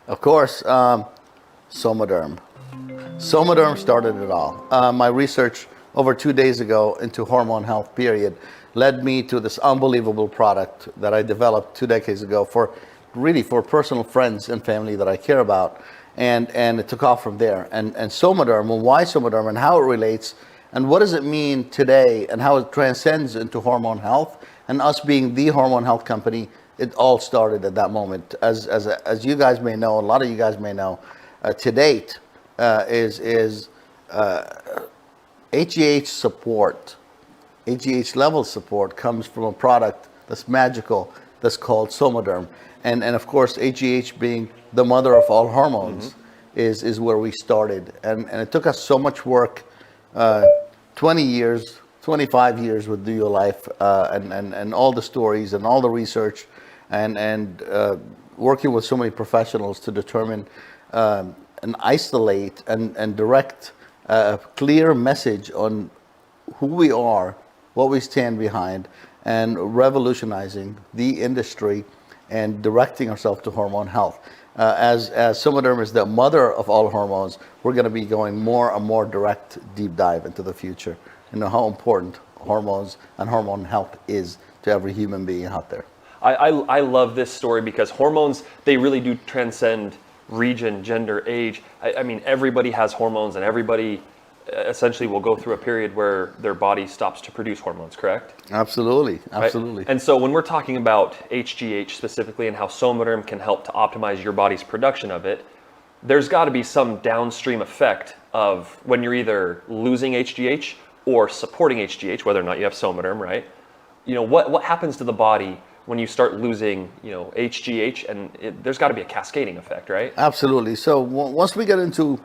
Of course, Somaderm. Somaderm started it all. My research over 2 days ago into hormone health period led me to this unbelievable product that I developed 2 decades ago for personal friends and family that I care about. And it took off from there. And Somaderm, and why Somaderm, and how it relates, and what does it mean today, and how it transcends into hormone health, and us being the hormone health company. It all started at that moment. As you guys may know, a lot of you guys may know, to date, HGH support, HGH level support comes from a product that's magical, that's called Somaderm. And of course, HGH being the mother of all hormones, is where we started. And it took us so much work, 20 years, 25 years with Do Your Life, and all the stories and all the research, and working with so many professionals to determine and isolate and direct a clear message on who we are, what we stand behind, and revolutionizing the industry and directing ourselves to hormone health. As Somaderm is the mother of all hormones, we're going to be going more and more direct deep dive into the future and know how important hormones and hormone health is to every human being out there. I love this story because hormones, they really do transcend region, gender, age. I mean, everybody has hormones, and everybody essentially will go through a period where their body stops to produce hormones, correct? Absolutely, Right? And so when we're talking about HGH specifically and how Somaderm can help to optimize your body's production of it, there's got to be some downstream effect of when you're either losing HGH or supporting HGH, whether or not you have Somaderm, right? You know, what happens to the body when you start losing, HGH, and there's got to be a cascading effect, right? Absolutely. So once we get into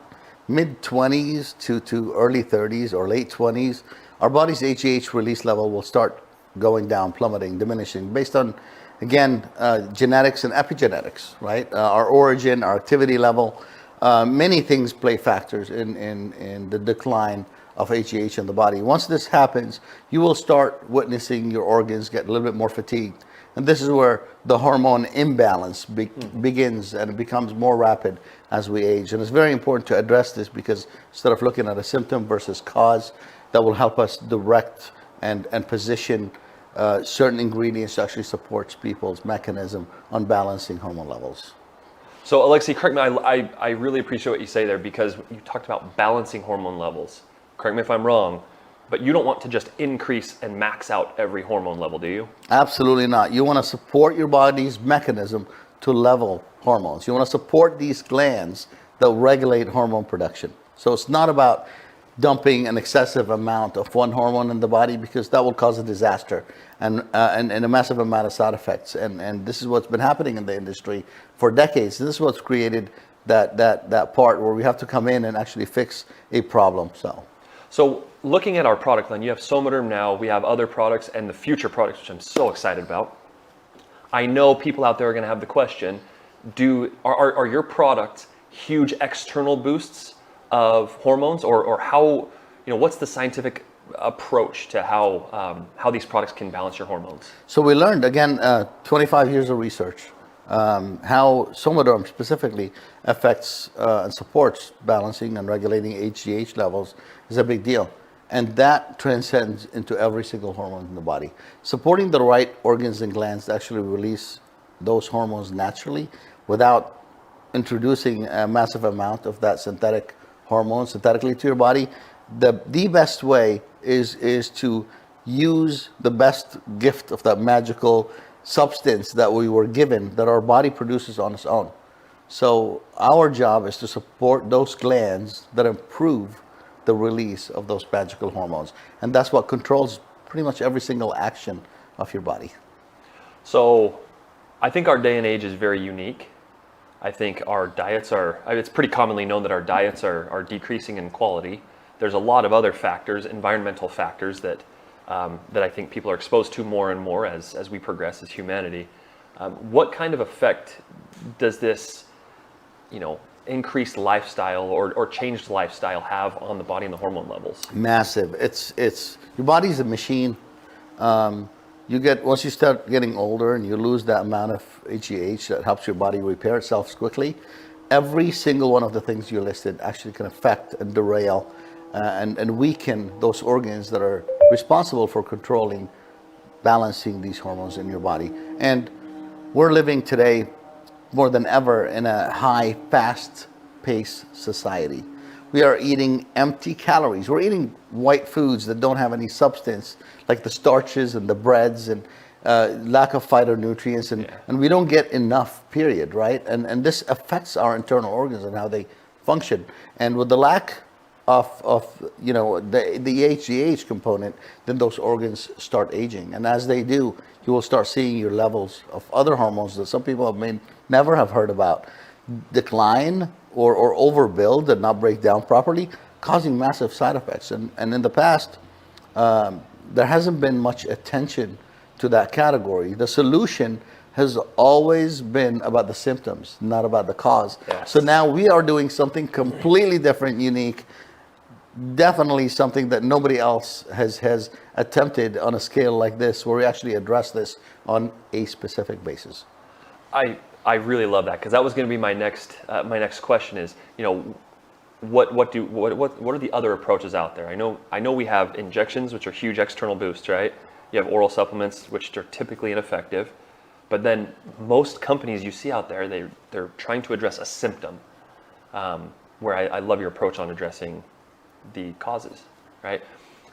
mid-20s to early 30s or late 20s, our body's HGH release level will start going down, plummeting, diminishing, based on, again, genetics and epigenetics, right? Our origin, our activity level, many things play factors in the decline of HGH in the body. Once this happens, you will start witnessing your organs get a little bit more fatigued. And this is where the hormone imbalance begins, and it becomes more rapid as we age. And it's very important to address this, because instead of looking at a symptom versus cause, that will help us direct and position certain ingredients to actually support people's mechanism on balancing hormone levels. So Alexy, correct me, I really appreciate what you say there, because you talked about balancing hormone levels. Correct me if I'm wrong, but you don't want to just increase and max out every hormone level, do you? Absolutely not. You want to support your body's mechanism to level hormones. You want to support these glands that regulate hormone production. So it's not about dumping an excessive amount of one hormone in the body, because that will cause a disaster and a massive amount of side effects. And this is what's been happening in the industry for decades. This is what's created that part where we have to come in and actually fix a problem. So looking at our product line, you have Somaderm now, we have other products and the future products, which I'm so excited about. I know people out there are going to have the question, are your products huge external boosts of hormones, or how, what's the scientific approach to how these products can balance your hormones? So we learned, again, 25 years of research, how Somaderm specifically affects and supports balancing and regulating HGH levels is a big deal. And that transcends into every single hormone in the body. Supporting the right organs and glands to actually release those hormones naturally without introducing a massive amount of that synthetic hormone synthetically to your body. The best way is to use the best gift of that magical substance that we were given, that our body produces on its own. So our job is to support those glands that improve the release of those magical hormones. And that's what controls pretty much every single action of your body. So I think our day and age is very unique. I think our diets it's pretty commonly known that our diets are decreasing in quality. There's a lot of other factors, environmental factors, that I think people are exposed to more and more as we progress as humanity. What kind of effect does this, increased lifestyle or changed lifestyle have on the body and the hormone levels? Massive. It's your body's a machine. Once you start getting older and you lose that amount of HGH that helps your body repair itself quickly, every single one of the things you listed actually can affect and derail and weaken those organs that are responsible for controlling, balancing these hormones in your body. And we're living today more than ever in a high, fast-paced society. We are eating empty calories. We're eating white foods that don't have any substance, like the starches and the breads and lack of phytonutrients, and we don't get enough, period, right? And this affects our internal organs and how they function. And with the lack of the HGH component, then those organs start aging. And as they do, you will start seeing your levels of other hormones that some people may never have heard about decline or overbuild and not break down properly, causing massive side effects. And in the past, there hasn't been much attention to that category. The solution has always been about the symptoms, not about the cause. Yes. So now we are doing something completely different, unique, definitely something that nobody else has attempted on a scale like this, where we actually address this on a specific basis. I really love that, because that was going to be my next question is, what are the other approaches out there? I know we have injections, which are huge external boosts, right? You have oral supplements, which are typically ineffective, but then most companies you see out there, they're trying to address a symptom, where I love your approach on addressing the causes, right?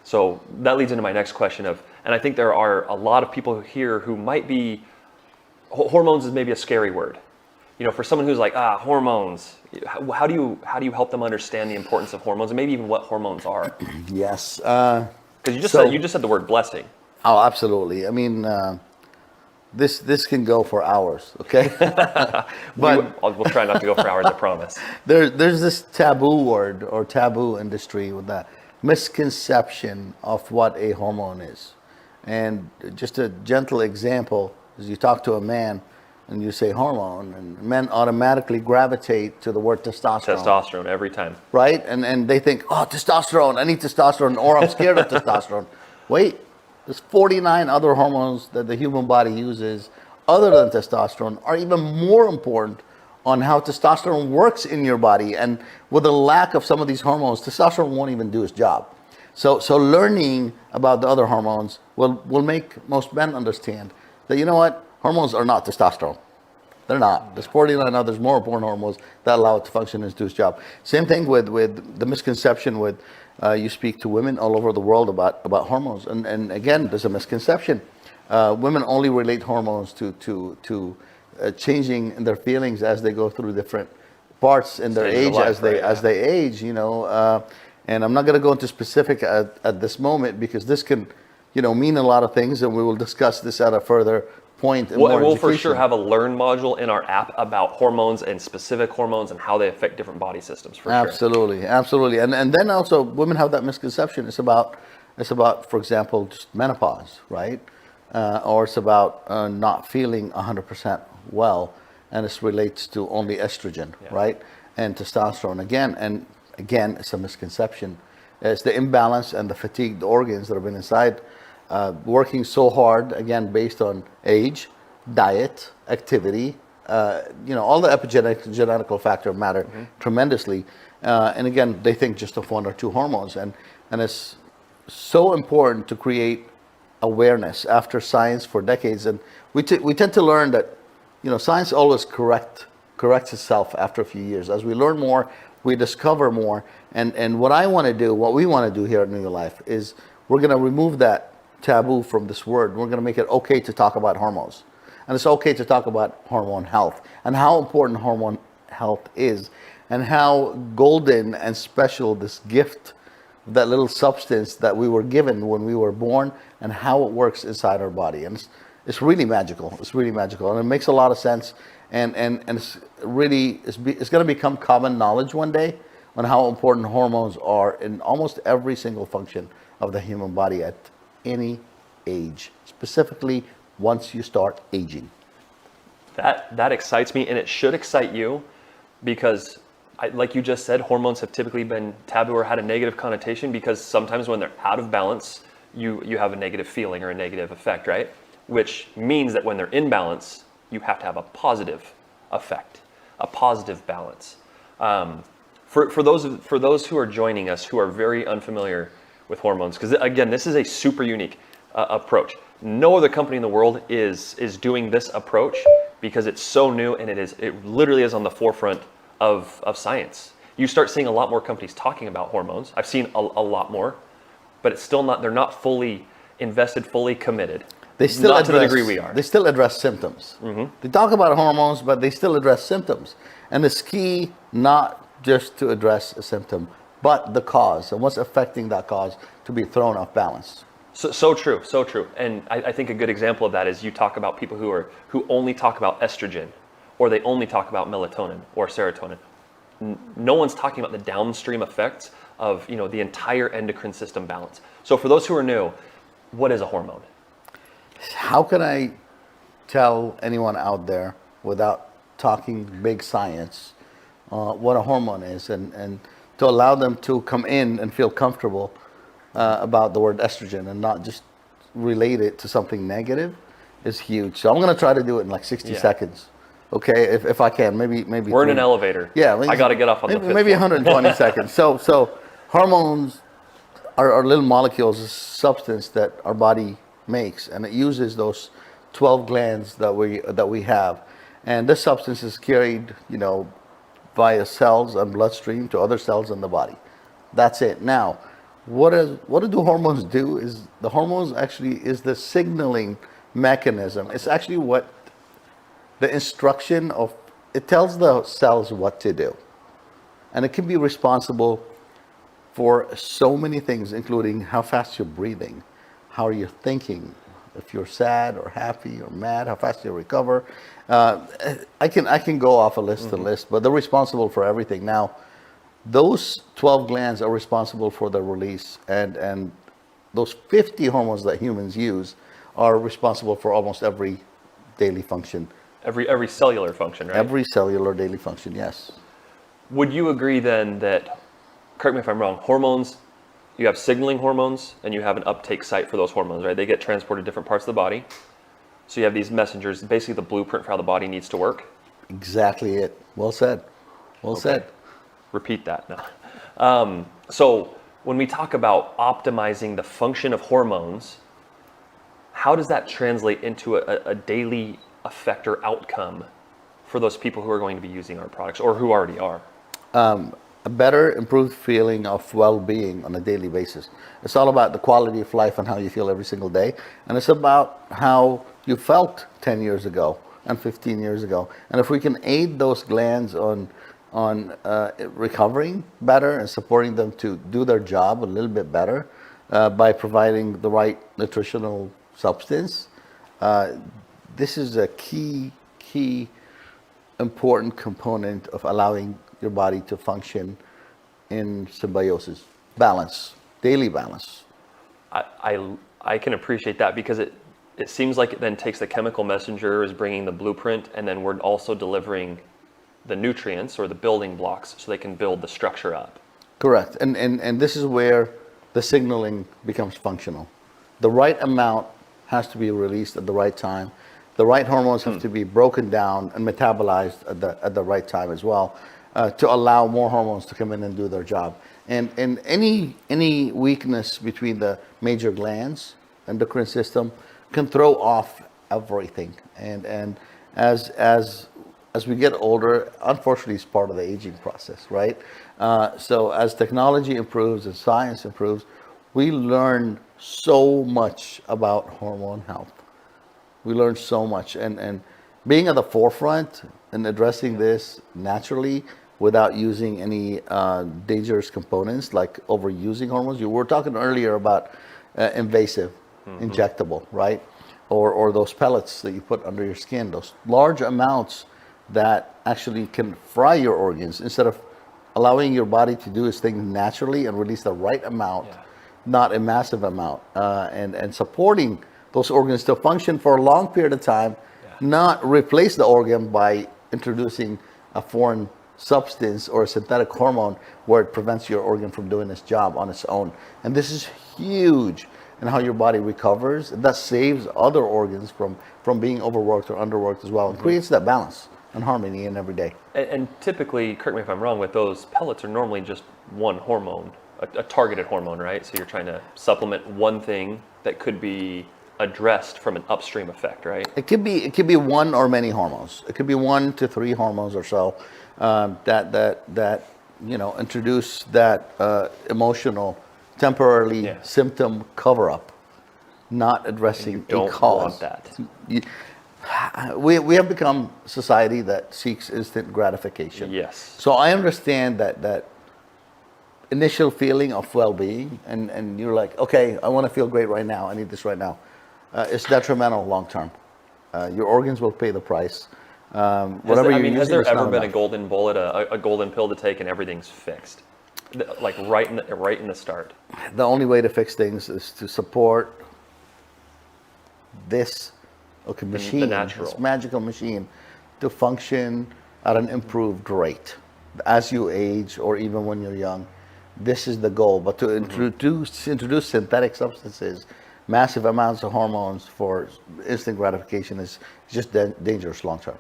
So that leads into my next question and I think there are a lot of people here who might be, hormones is maybe a scary word. For someone who's like, hormones, how do you help them understand the importance of hormones and maybe even what hormones are? Yes. Because you just said the word blessing. Oh, absolutely. I mean, this can go for hours, okay? But we'll try not to go for hours, I promise. There's this taboo word or taboo industry with that misconception of what a hormone is. And just a gentle example is you talk to a man and you say hormone, and men automatically gravitate to the word testosterone. Testosterone every time. Right? And they think, oh, testosterone, I need testosterone, or I'm scared of testosterone. Wait, there's 49 other hormones that the human body uses other than testosterone are even more important on how testosterone works in your body. And with the lack of some of these hormones, testosterone won't even do its job. So learning about the other hormones will make most men understand that, you know what, hormones are not testosterone. They're not. There's 49 others more important hormones that allow it to function and do its job. Same thing with the misconception with you speak to women all over the world about hormones. And again, there's a misconception. Women only relate hormones to changing in their feelings as they go through different parts in their age, as they age, and I'm not going to go into specific at this moment, because this can mean a lot of things, and we will discuss this at a further point. We'll for sure have a learn module in our app about hormones and specific hormones and how they affect different body systems, for sure. Absolutely. And then also women have that misconception. It's about, for example, just menopause, right? Or it's about not feeling 100% well, and this relates to only estrogen, right? And testosterone again, it's a misconception. It's the imbalance and the fatigued organs that have been inside, working so hard, again, based on age, diet, activity, all the epigenetical factors matter tremendously. And again, they think just of one or two hormones. And it's so important to create awareness after science for decades. And we tend to learn that, science always corrects itself after a few years. As we learn more, we discover more. And what we want to do here at New Your Life is we're going to remove that taboo from this word. We're going to make it okay to talk about hormones. And it's okay to talk about hormone health and how important hormone health is, and how golden and special this gift, that little substance that we were given when we were born, and how it works inside our body. And it's really magical. It's really magical. And it makes a lot of sense. And it's going to become common knowledge one day on how important hormones are in almost every single function of the human body at any age, specifically once you start aging. That excites me, and it should excite you, because like you just said, hormones have typically been taboo or had a negative connotation, because sometimes when they're out of balance, you have a negative feeling or a negative effect, right? Which means that when they're in balance, you have to have a positive effect. a positive balance. For those who are joining us who are very unfamiliar with hormones, because again, this is a super unique approach. No other company in the world is doing this approach because it's so new and it literally is on the forefront of science. You start seeing a lot more companies talking about hormones. I've seen a lot more, but it's still not. They're not fully invested, fully committed. They still not address, to the degree we are. They still address symptoms. They talk about hormones, but they still address symptoms. And it's key not just to address a symptom, but the cause and what's affecting that cause to be thrown off balance. So true, so true. And I think a good example of that is you talk about people who only talk about estrogen, or they only talk about melatonin or serotonin. No one's talking about the downstream effects of the entire endocrine system balance. So for those who are new, what is a hormone? How can I tell anyone out there without talking big science what a hormone is, and to allow them to come in and feel comfortable about the word estrogen and not just relate it to something negative is huge. So I'm going to try to do it in like 60 seconds. Okay, if I can, maybe we're in an elevator. Yeah, I got to get off on the fifth maybe floor. 120 seconds. So hormones are little molecules, a substance that our body makes, and it uses those 12 glands that we have, and this substance is carried, via cells and bloodstream to other cells in the body. That's it. Now, what do hormones do? Is the hormones actually is the signaling mechanism. It's actually what the instruction of, it tells the cells what to do. And it can be responsible for so many things, including how fast you're breathing, how you're thinking, if you're sad or happy or mad, how fast you recover. I can go off a list and list, but they're responsible for everything. Now, those 12 glands are responsible for the release, and those 50 hormones that humans use are responsible for almost every daily function. Every cellular function, right? Every cellular daily function, yes. Would you agree then that, correct me if I'm wrong, hormones, you have signaling hormones and you have an uptake site for those hormones, right? They get transported to different parts of the body. So you have these messengers, basically the blueprint for how the body needs to work. Exactly it. Well said. Well said. Repeat that now. So when we talk about optimizing the function of hormones, how does that translate into a daily effect or outcome for those people who are going to be using our products or who already are? A better, improved feeling of well-being on a daily basis. It's all about the quality of life and how you feel every single day. And it's about how you felt 10 years ago and 15 years ago. And if we can aid those glands on recovering better and supporting them to do their job a little bit better by providing the right nutritional substance, this is a key important component of allowing your body to function in symbiosis, balance, daily balance. I can appreciate that because it seems like it then takes the chemical messenger is bringing the blueprint, and then we're also delivering the nutrients or the building blocks so they can build the structure up. Correct. And this is where the signaling becomes functional. The right amount has to be released at the right time. The right hormones have to be broken down and metabolized at the right time as well, to allow more hormones to come in and do their job. And any weakness between the major glands, endocrine system, can throw off everything. And as we get older, unfortunately, it's part of the aging process, right? So as technology improves and science improves, we learn so much about hormone health. We learn so much, and being at the forefront and addressing this naturally without using any dangerous components like overusing hormones. You were talking earlier about invasive, injectable, right? Or those pellets that you put under your skin, those large amounts that actually can fry your organs instead of allowing your body to do its thing naturally and release the right amount, not a massive amount, and supporting those organs to function for a long period of time, not replace the organ by introducing a foreign substance or a synthetic hormone where it prevents your organ from doing its job on its own. And this is huge in how your body recovers. That saves other organs from being overworked or underworked as well, and creates that balance. and harmony in every day. And typically, correct me if I'm wrong, with those pellets are normally just one hormone, a targeted hormone, right? So you're trying to supplement one thing that could be addressed from an upstream effect, right? It could be one or many hormones. It could be 1 to 3 hormones or so that introduce that emotional, temporarily symptom cover up, not addressing a cause. Don't want that. We have become a society that seeks instant gratification. Yes. So I understand that initial feeling of well-being, and you're like, okay, I want to feel great right now. I need this right now. It's detrimental long term. Your organs will pay the price. Has there ever been a golden bullet, a golden pill to take, and everything's fixed? Like right in the start. The only way to fix things is to support this machine, this magical machine, to function at an improved rate as you age or even when you're young. This is the goal. But to introduce synthetic substances, massive amounts of hormones for instant gratification is just dangerous long term.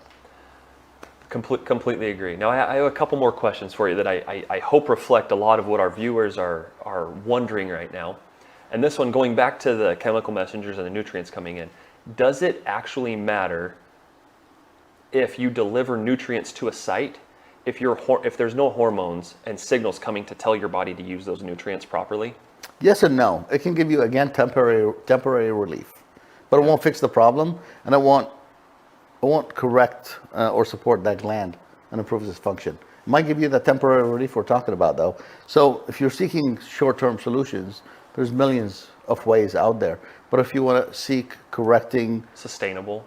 Completely agree. Now, I have a couple more questions for you that I hope reflect a lot of what our viewers are wondering right now. And this one, going back to the chemical messengers and the nutrients coming in, does it actually matter if you deliver nutrients to a site if there's no hormones and signals coming to tell your body to use those nutrients properly? Yes and no. It can give you, again, temporary relief, but it won't fix the problem, and it won't correct or support that gland and improve its function. It might give you the temporary relief we're talking about, though. So if you're seeking short-term solutions, there's millions of ways out there. But if you want to seek correcting, sustainable,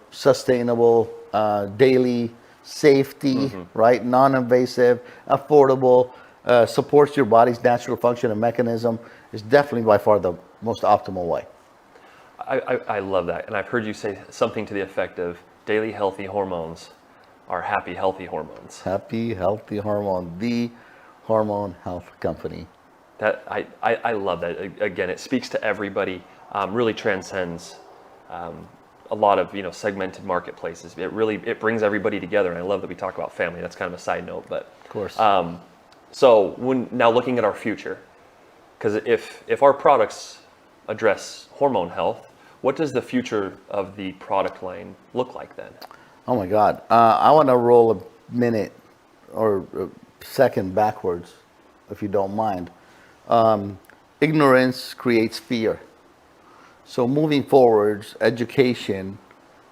daily safety, right, non-invasive, affordable, supports your body's natural function and mechanism, is definitely by far the most optimal way. I love that. And I've heard you say something to the effect of daily healthy hormones are happy, healthy hormones. Happy, healthy hormone, the hormone health company. That I love that. Again, it speaks to everybody, really transcends a lot of segmented marketplaces. It brings everybody together, and I love that we talk about family. That's kind of a side note, but of course. So now looking at our future, because if our products address hormone health, what does the future of the product line look like then? Oh my God, I want to roll a minute or a second backwards, if you don't mind. Ignorance creates fear. So moving forwards, education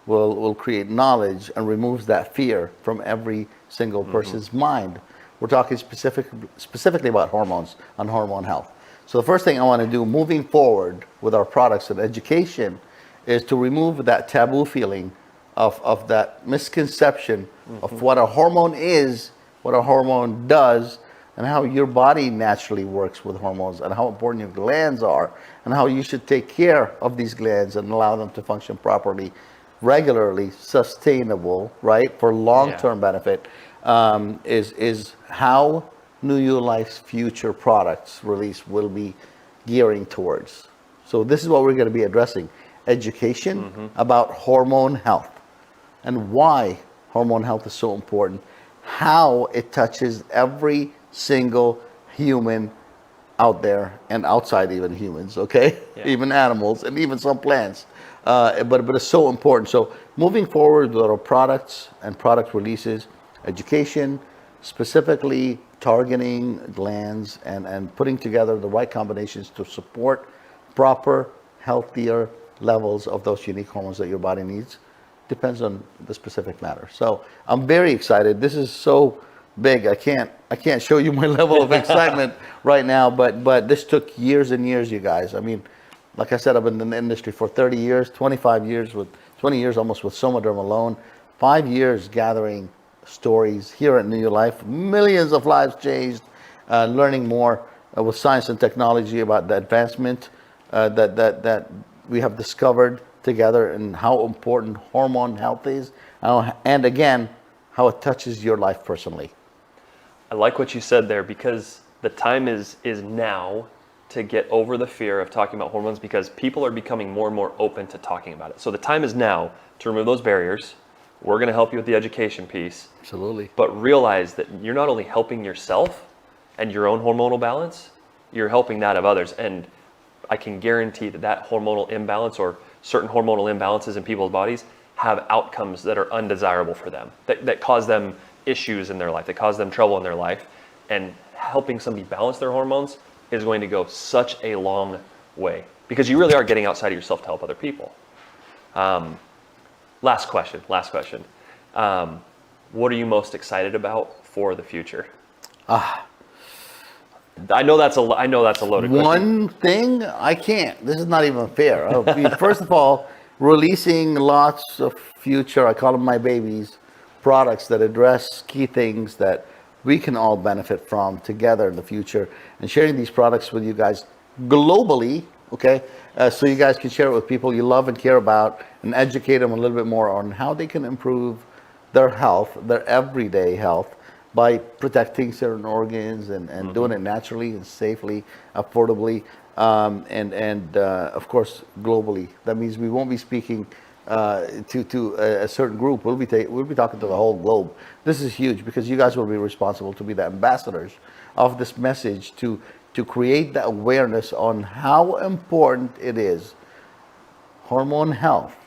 will create knowledge and removes that fear from every single person's mind. We're talking specifically about hormones and hormone health. So the first thing I want to do moving forward with our products and education is to remove that taboo feeling of that misconception of what a hormone is, what a hormone does, and how your body naturally works with hormones, and how important your glands are, and how you should take care of these glands and allow them to function properly, regularly, sustainable, right, for long-term benefit, is how New You Life's future products release will be gearing towards. So this is what we're going to be addressing. Education about hormone health and why hormone health is so important, how it touches every single human out there and outside even humans, okay? Yeah. Even animals and even some plants. But it's so important. So moving forward with our products and product releases, education, specifically targeting glands and putting together the right combinations to support proper, healthier levels of those unique hormones that your body needs, depends on the specific matter. So I'm very excited. This is so big. I can't show you my level of excitement right now, but this took years and years, you guys. I mean, like I said, I've been in the industry for 30 years, 20 years almost with Somaderm alone, 5 years gathering stories here at New You Life, millions of lives changed, learning more with science and technology about the advancement that we have discovered together and how important hormone health is, and again, how it touches your life personally. I like what you said there, because the time is now to get over the fear of talking about hormones, because people are becoming more and more open to talking about it. So the time is now to remove those barriers, We're going to help you with the education piece. Absolutely. But realize that you're not only helping yourself and your own hormonal balance, you're helping that of others. And I can guarantee that hormonal imbalance or certain hormonal imbalances in people's bodies have outcomes that are undesirable for them, that cause them issues in their life, that cause them trouble in their life. And helping somebody balance their hormones is going to go such a long way, because you really are getting outside of yourself to help other people. Last question. What are you most excited about for the future? I know that's a loaded question. One thing, I can't. This is not even fair. I mean, first of all, releasing lots of future, I call them my babies, products that address key things that we can all benefit from together in the future, and sharing these products with you guys globally, okay? So you guys can share it with people you love and care about, and educate them a little bit more on how they can improve their health, their everyday health, by protecting certain organs and doing it naturally and safely, affordably, and of course globally. That means we won't be speaking to a certain group. We'll be talking to the whole globe. This is huge, because you guys will be responsible to be the ambassadors of this message, to create the awareness on how important it is. Hormone health.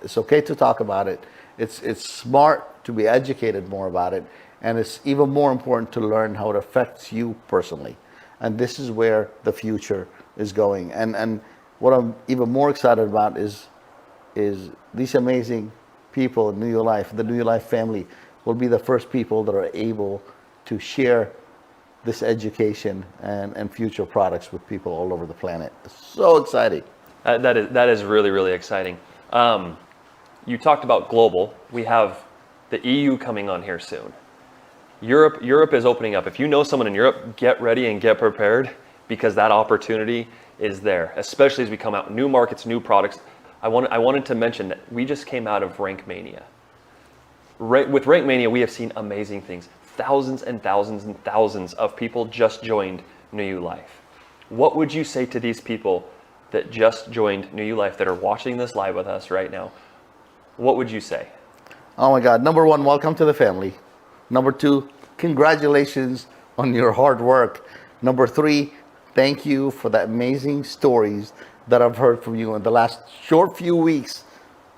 It's okay to talk about it. It's smart to be educated more about it, and it's even more important to learn how it affects you personally. And this is where the future is going. And what I'm even more excited about is these amazing people in New Life, the New Life family, will be the first people that are able to share this education and future products with people all over the planet. It's so exciting. That is really, really exciting. You talked about global. We have the EU coming on here soon. Europe is opening up. If you know someone in Europe, get ready and get prepared, because that opportunity is there, especially as we come out, new markets, new products. I wanted to mention that we just came out of Rank Mania. With Rank Mania, we have seen amazing things. Thousands and thousands and thousands of people just joined New Life. What would you say to these people that just joined New Life, that are watching this live with us right now? What would you say? Oh my God. Number one, welcome to the family. Number two, congratulations on your hard work. Number three, thank you for the amazing stories that I've heard from you in the last short few weeks.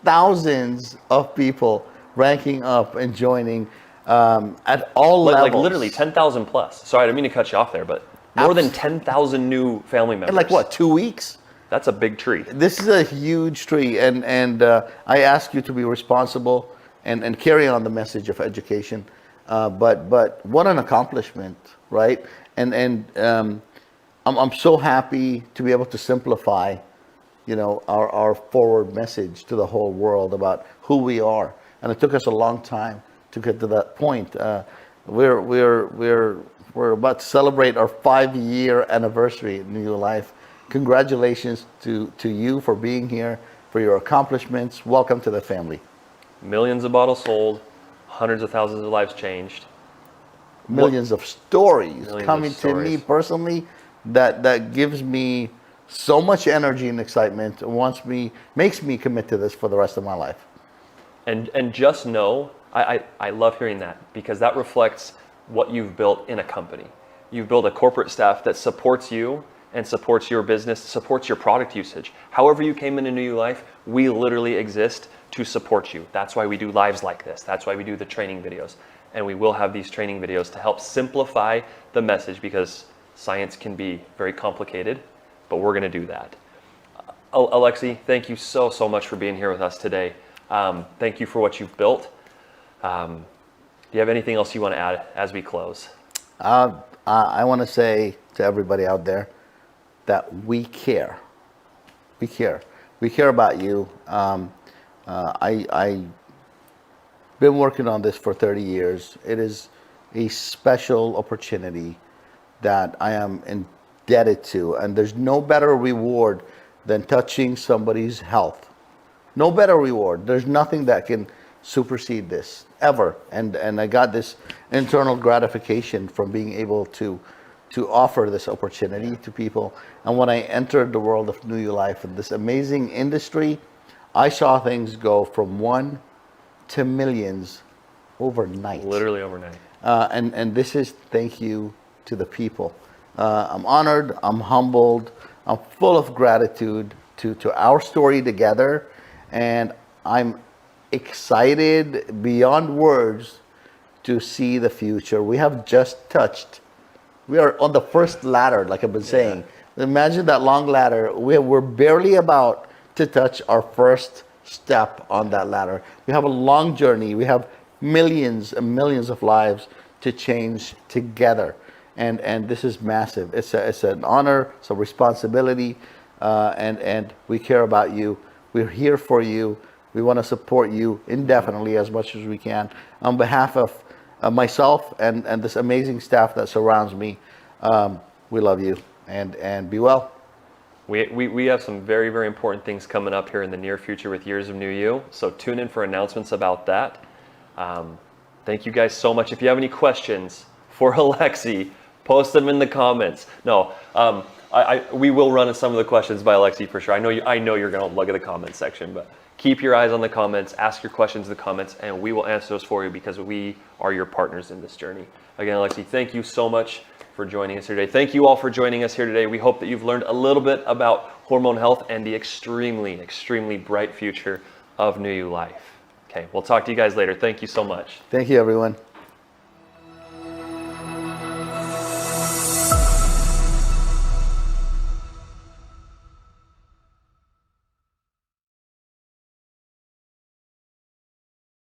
Thousands of people ranking up and joining at all levels. Like literally 10,000 plus. Sorry, I didn't mean to cut you off there, but more than 10,000 new family members. In like what, 2 weeks? That's a big tree. This is a huge tree, and I ask you to be responsible and carry on the message of education. But what an accomplishment, right? And I'm so happy to be able to simplify, our forward message to the whole world about who we are. And it took us a long time to get to that point. We're about to celebrate our 5-year anniversary in New Life. Congratulations to you for being here, for your accomplishments. Welcome to the family. Millions of bottles sold, hundreds of thousands of lives changed. Millions of stories coming to me personally that gives me so much energy and excitement, makes me commit to this for the rest of my life. And just know, I love hearing that, because that reflects what you've built in a company. You've built a corporate staff that supports you and supports your business, supports your product usage. However you came into New Life, we literally exist to support you. That's why we do lives like this. That's why we do the training videos. And we will have these training videos to help simplify the message, because science can be very complicated, but we're gonna do that. Alexy, thank you so much for being here with us today. Thank you for what you've built. Do you have anything else you want to add as we close? I want to say to everybody out there that we care. We care about you. I've been working on this for 30 years. It is a special opportunity that I am indebted to, and there's no better reward than touching somebody's health. No better reward. There's nothing that can supersede this ever. And I got this internal gratification from being able to offer this opportunity to people. And when I entered the world of New Life and this amazing industry, I saw things go from 1 to millions overnight. Literally overnight. And this is thank you to the people. I'm honored, I'm humbled, I'm full of gratitude to our story together, and I'm excited beyond words to see the future. We have just touched. We are on the first ladder, like I've been saying. Imagine that long ladder. We're barely about to touch our first step on that ladder. We have a long journey. We have millions and millions of lives to change together. And this is massive. It's an honor, it's a responsibility, and we care about you. We're here for you. We want to support you indefinitely as much as we can. On behalf of myself and this amazing staff that surrounds me, we love you, and be well. We have some very, very important things coming up here in the near future with Years of New You, so tune in for announcements about that. Thank you guys so much. If you have any questions for Alexy, post them in the comments. No, we will run some of the questions by Alexy for sure. I know you're going to look at the comments section, but keep your eyes on the comments, ask your questions in the comments, and we will answer those for you because we are your partners in this journey. Again, Alexy, thank you so much for joining us here today. Thank you all for joining us here today. We hope that you've learned a little bit about hormone health and the extremely, extremely bright future of New You Life. Okay, we'll talk to you guys later. Thank you so much. Thank you, everyone.